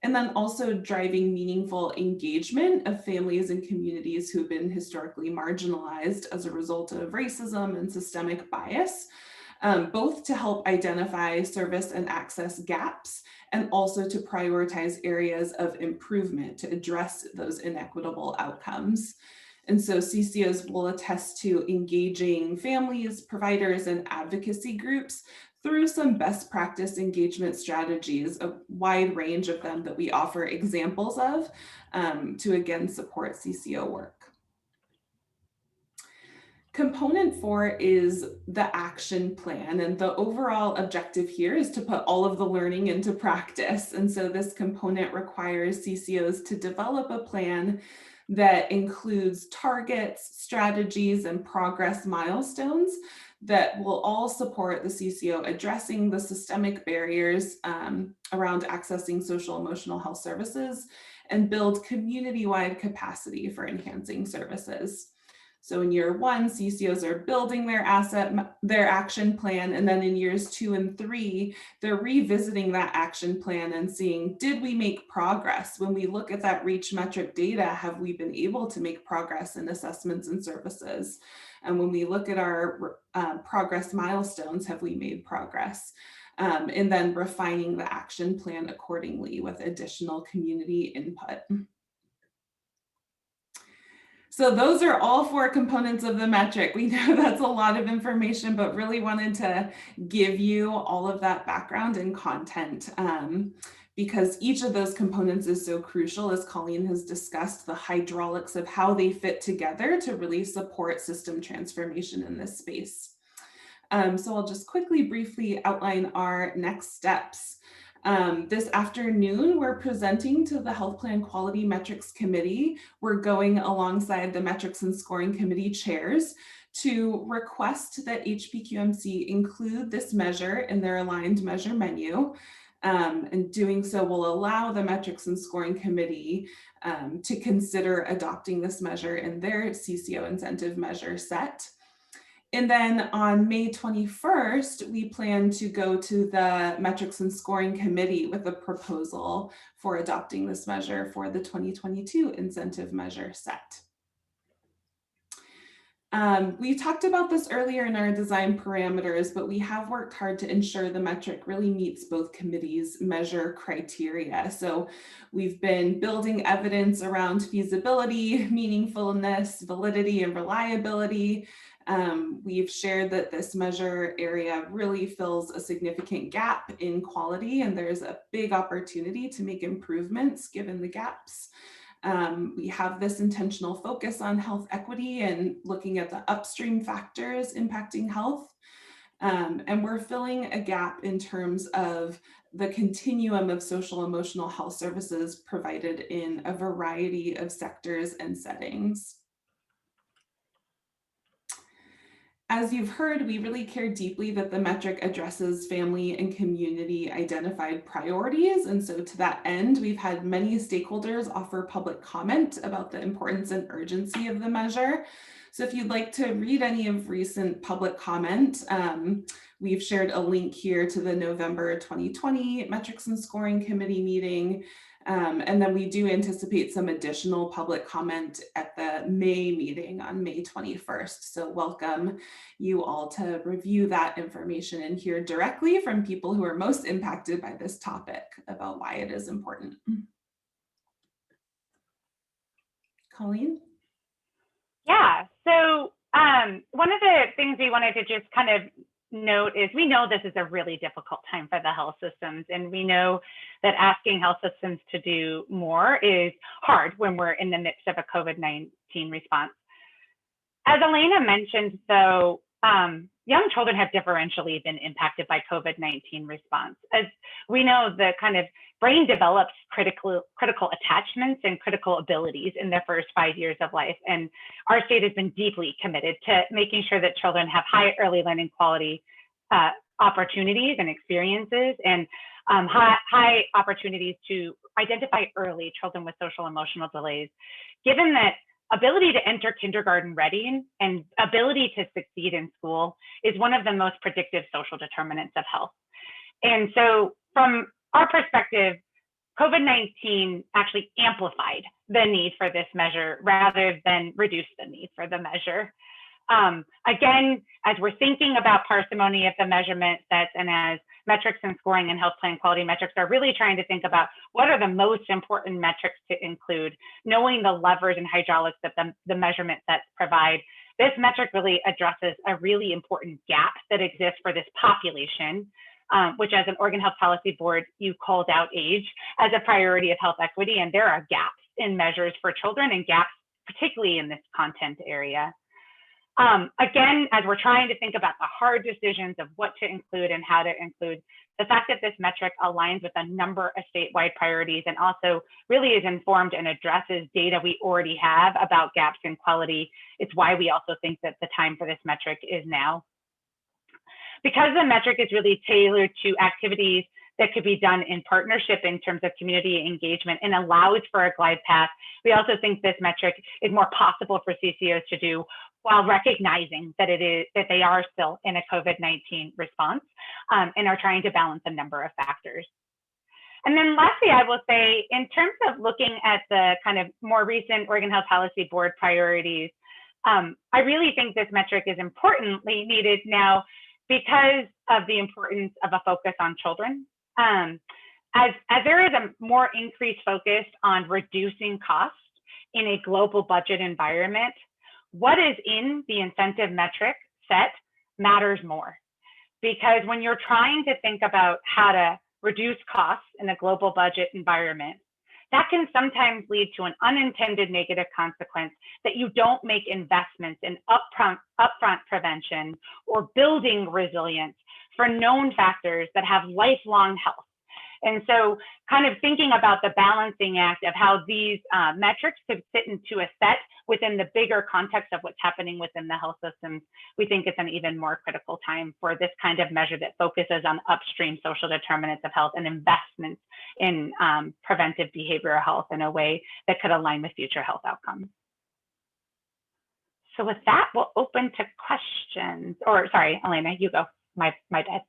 And then also driving meaningful engagement of families and communities who've been historically marginalized as a result of racism and systemic bias, both to help identify service and access gaps and also to prioritize areas of improvement to address those inequitable outcomes. And so CCOs will attest to engaging families, providers, and advocacy groups through some best practice engagement strategies, a wide range of them that we offer examples of to again support CCO work. Component 4 is the action plan, and the overall objective here is to put all of the learning into practice. And so this component requires CCOs to develop a plan that includes targets, strategies, and progress milestones that will all support the CCO addressing the systemic barriers around accessing social emotional health services and build community-wide capacity for enhancing services. So in year 1, CCOs are building their action plan, and then in years 2 and 3, they're revisiting that action plan and seeing, did we make progress? When we look at that reach metric data, have we been able to make progress in assessments and services? And when we look at our progress milestones, have we made progress? And then refining the action plan accordingly with additional community input. So those are all 4 components of the metric. We know that's a lot of information, but really wanted to give you all of that background and content because each of those components is so crucial, as Colleen has discussed, the hydraulics of how they fit together to really support system transformation in this space. So I'll just quickly, briefly outline our next steps. This afternoon, we're presenting to the Health Plan Quality Metrics Committee. We're going alongside the Metrics and Scoring Committee chairs to request that HPQMC include this measure in their aligned measure menu. And doing so will allow the Metrics and Scoring Committee to consider adopting this measure in their CCO incentive measure set. And then on May 21st, we plan to go to the Metrics and Scoring Committee with a proposal for adopting this measure for the 2022 incentive measure set. We talked about this earlier in our design parameters, but we have worked hard to ensure the metric really meets both committees' measure criteria. So we've been building evidence around feasibility, meaningfulness, validity, and reliability. We've shared that this measure area really fills a significant gap in quality, and there's a big opportunity to make improvements given the gaps. We have this intentional focus on health equity and looking at the upstream factors impacting health. And we're filling a gap in terms of the continuum of social emotional health services provided in a variety of sectors and settings. As you've heard, we really care deeply that the metric addresses family and community identified priorities. And so to that end, we've had many stakeholders offer public comment about the importance and urgency of the measure. So if you'd like to read any of recent public comment, we've shared a link here to the November 2020 Metrics and Scoring Committee meeting. And then we do anticipate some additional public comment at the May meeting on May 21st. So welcome you all to review that information and hear directly from people who are most impacted by this topic about why it is important. Colleen? Yeah, so one of the things we wanted to just kind of note is we know this is a really difficult time for the health systems, and we know that asking health systems to do more is hard when we're in the midst of a COVID-19 response. As Elena mentioned, though, young children have differentially been impacted by COVID-19 response. As we know, the kind of brain develops critical attachments and critical abilities in their first 5 years of life. And our state has been deeply committed to making sure that children have high early learning quality opportunities and experiences, and high opportunities to identify early children with social emotional delays. Given that ability to enter kindergarten ready and ability to succeed in school is one of the most predictive social determinants of health. And so from our perspective, COVID-19 actually amplified the need for this measure rather than reduce the need for the measure. Again, as we're thinking about parsimony of the measurement sets, and as metrics and scoring and health plan quality metrics are really trying to think about what are the most important metrics to include, knowing the levers and hydraulics that the measurement sets provide, this metric really addresses a really important gap that exists for this population, which as an Oregon Health Policy Board, you called out age as a priority of health equity, and there are gaps in measures for children and gaps particularly in this content area. Again, as we're trying to think about the hard decisions of what to include and how to include, the fact that this metric aligns with a number of statewide priorities and also really is informed and addresses data we already have about gaps in quality, it's why we also think that the time for this metric is now. Because the metric is really tailored to activities that could be done in partnership in terms of community engagement and allows for a glide path, we also think this metric is more possible for CCOs to do while recognizing that they are still in a COVID-19 response and are trying to balance a number of factors. And then lastly, I will say, in terms of looking at the kind of more recent Oregon Health Policy Board priorities, I really think this metric is importantly needed now because of the importance of a focus on children. As there is a more increased focus on reducing costs in a global budget environment, what is in the incentive metric set matters more. Because when you're trying to think about how to reduce costs in a global budget environment, that can sometimes lead to an unintended negative consequence that you don't make investments in upfront prevention or building resilience for known factors that have lifelong health. And so kind of thinking about the balancing act of how these metrics could fit into a set within the bigger context of what's happening within the health systems, we think it's an even more critical time for this kind of measure that focuses on upstream social determinants of health and investments in preventive behavioral health in a way that could align with future health outcomes. So with that, we'll open to questions. Or sorry, Elena, you go. My bad.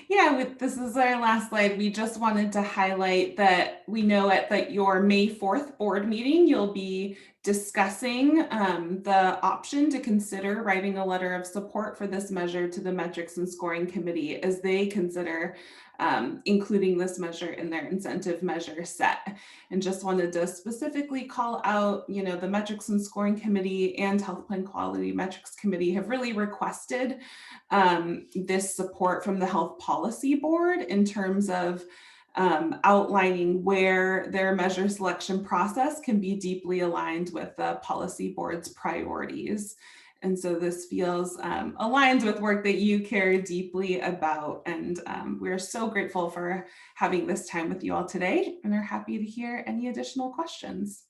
Yeah, this is our last slide. We just wanted to highlight that we know at your May 4th board meeting, you'll be discussing the option to consider writing a letter of support for this measure to the Metrics and Scoring Committee as they consider including this measure in their incentive measure set. And just wanted to specifically call out, the Metrics and Scoring Committee and Health Plan Quality Metrics Committee have really requested this support from the Health Policy Board in terms of outlining where their measure selection process can be deeply aligned with the policy board's priorities. And so this feels aligned with work that you care deeply about. And we're so grateful for having this time with you all today, and are happy to hear any additional questions.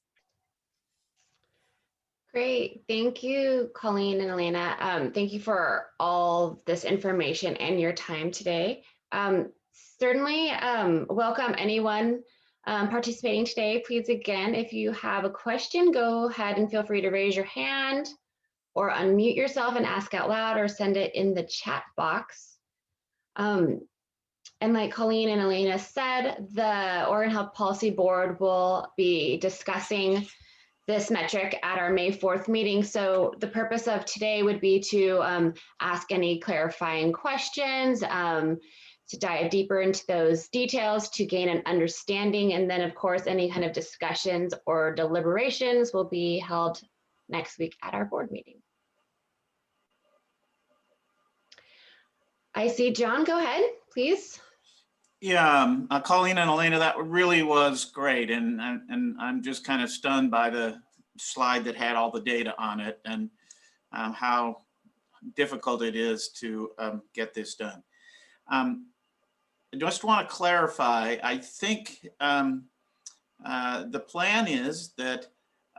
Great. Thank you, Colleen and Elena. Thank you for all this information and your time today. Certainly welcome anyone participating today. Please, again, if you have a question, go ahead and feel free to raise your hand or unmute yourself and ask out loud, or send it in the chat box. And like Colleen and Elena said, the Oregon Health Policy Board will be discussing this metric at our May 4th meeting. So the purpose of today would be to ask any clarifying questions, to dive deeper into those details, to gain an understanding. And then, of course, any kind of discussions or deliberations will be held next week at our board meeting. I see John, go ahead, please. Yeah, Colleen and Elena, that really was great. And I'm just kind of stunned by the slide that had all the data on it, and how difficult it is to get this done. I just want to clarify, I think the plan is that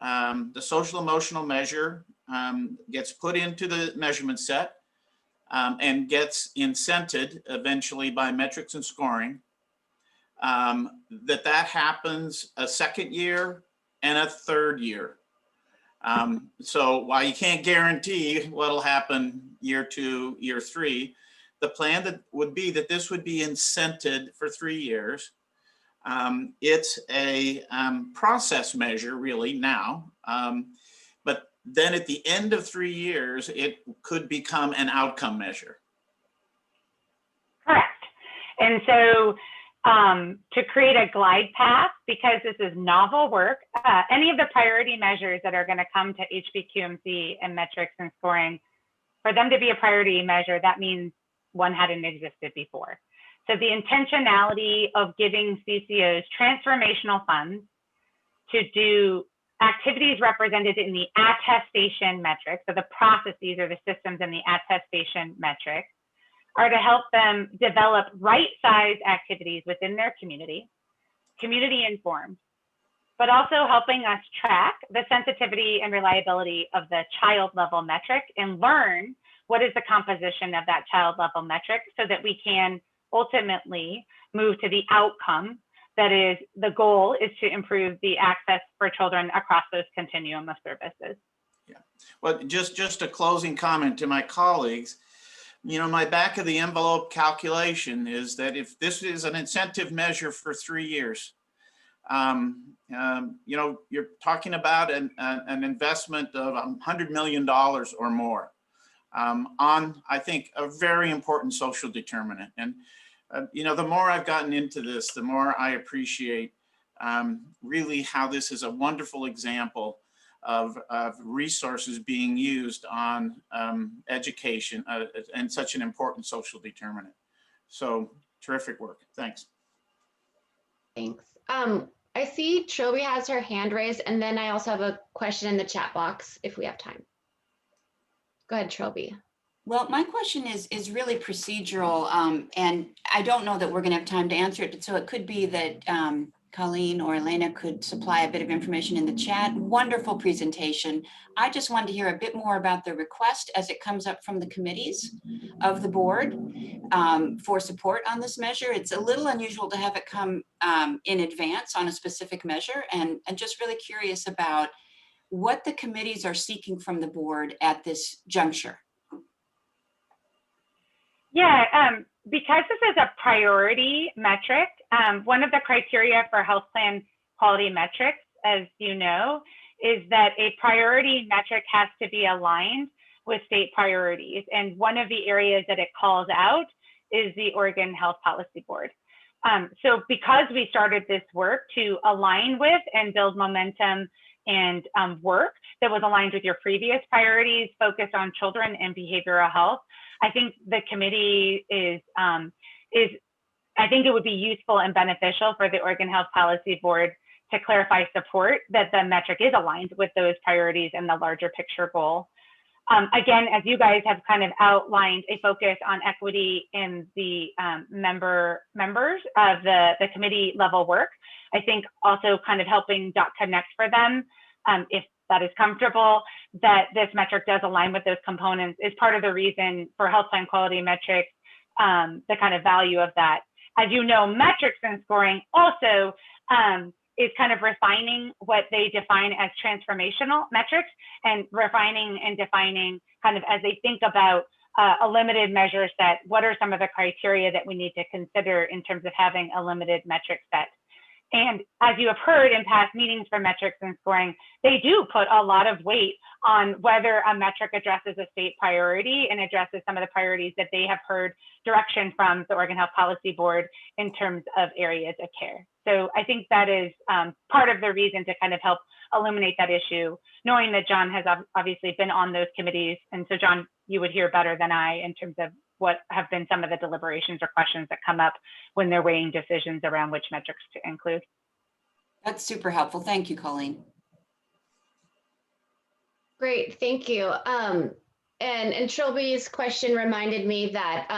the social emotional measure gets put into the measurement set, and gets incented eventually by metrics and scoring, that happens a second year and a third year. So while you can't guarantee what'll happen year 2, year 3, the plan that would be that this would be incented for 3 years. It's a process measure really now, but then at the end of 3 years, it could become an outcome measure. Correct. And so to create a glide path, because this is novel work, any of the priority measures that are going to come to HPQMC and metrics and scoring, for them to be a priority measure, that means one hadn't existed before. So the intentionality of giving CCOs transformational funds to do activities represented in the attestation metric, so the processes or the systems in the attestation metric, are to help them develop right-sized activities within their community, community-informed, but also helping us track the sensitivity and reliability of the child-level metric and learn what is the composition of that child-level metric, so that we can ultimately move to the outcome. That is, the goal is to improve the access for children across those continuum of services. Yeah, well, just a closing comment to my colleagues. You know, my back of the envelope calculation is that if this is an incentive measure for 3 years, you know, you're talking about an investment of $100 million or more on, I think, a very important social determinant. And you know, the more I've gotten into this, the more I appreciate really how this is a wonderful example of resources being used on education and such an important social determinant. So terrific work. Thanks. Thanks. I see Trilby has her hand raised, and then I also have a question in the chat box if we have time. Go ahead, Trilby. Well, my question is really procedural, and I don't know that we're going to have time to answer it. So it could be that Colleen or Elena could supply a bit of information in the chat. Wonderful presentation. I just wanted to hear a bit more about the request as it comes up from the committees of the board for support on this measure. It's a little unusual to have it come in advance on a specific measure, and just really curious about what the committees are seeking from the board at this juncture. Yeah, because this is a priority metric, one of the criteria for health plan quality metrics, as you know, is that a priority metric has to be aligned with state priorities. And one of the areas that it calls out is the Oregon Health Policy Board. So because we started this work to align with and build momentum and work that was aligned with your previous priorities focused on children and behavioral health, I think the committee is I think it would be useful and beneficial for the Oregon Health Policy Board to clarify support that the metric is aligned with those priorities and the larger picture goal. Again, as you guys have kind of outlined a focus on equity in the members of the committee level work, I think also kind of helping connect for them, if that is comfortable, that this metric does align with those components is part of the reason for health plan quality metrics, the kind of value of that. As you know, metrics and scoring also is kind of refining what they define as transformational metrics and refining and defining kind of as they think about a limited measure set, what are some of the criteria that we need to consider in terms of having a limited metric set. And as you have heard in past meetings for metrics and scoring, they do put a lot of weight on whether a metric addresses a state priority and addresses some of the priorities that they have heard direction from the Oregon Health Policy Board in terms of areas of care. So I think that is part of the reason to kind of help illuminate that issue, knowing that John has obviously been on those committees. And so John, you would hear better than I in terms of what have been some of the deliberations or questions that come up when they're weighing decisions around which metrics to include. That's super helpful. Thank you, Colleen. Great, thank you. And Trilby's question reminded me that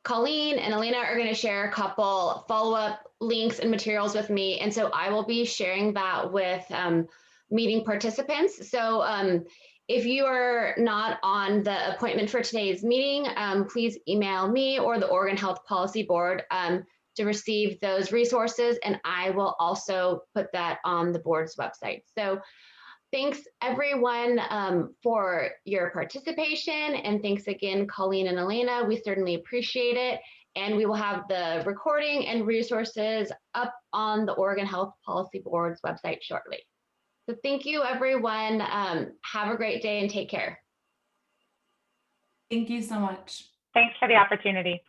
Colleen and Elena are going to share a couple follow-up links and materials with me. And so I will be sharing that with meeting participants. So if you are not on the appointment for today's meeting, please email me or the Oregon Health Policy Board to receive those resources. And I will also put that on the board's website. So thanks everyone for your participation. And thanks again, Colleen and Elena. We certainly appreciate it. And we will have the recording and resources up on the Oregon Health Policy Board's website shortly. So thank you, everyone. Have a great day and take care. Thank you so much. Thanks for the opportunity.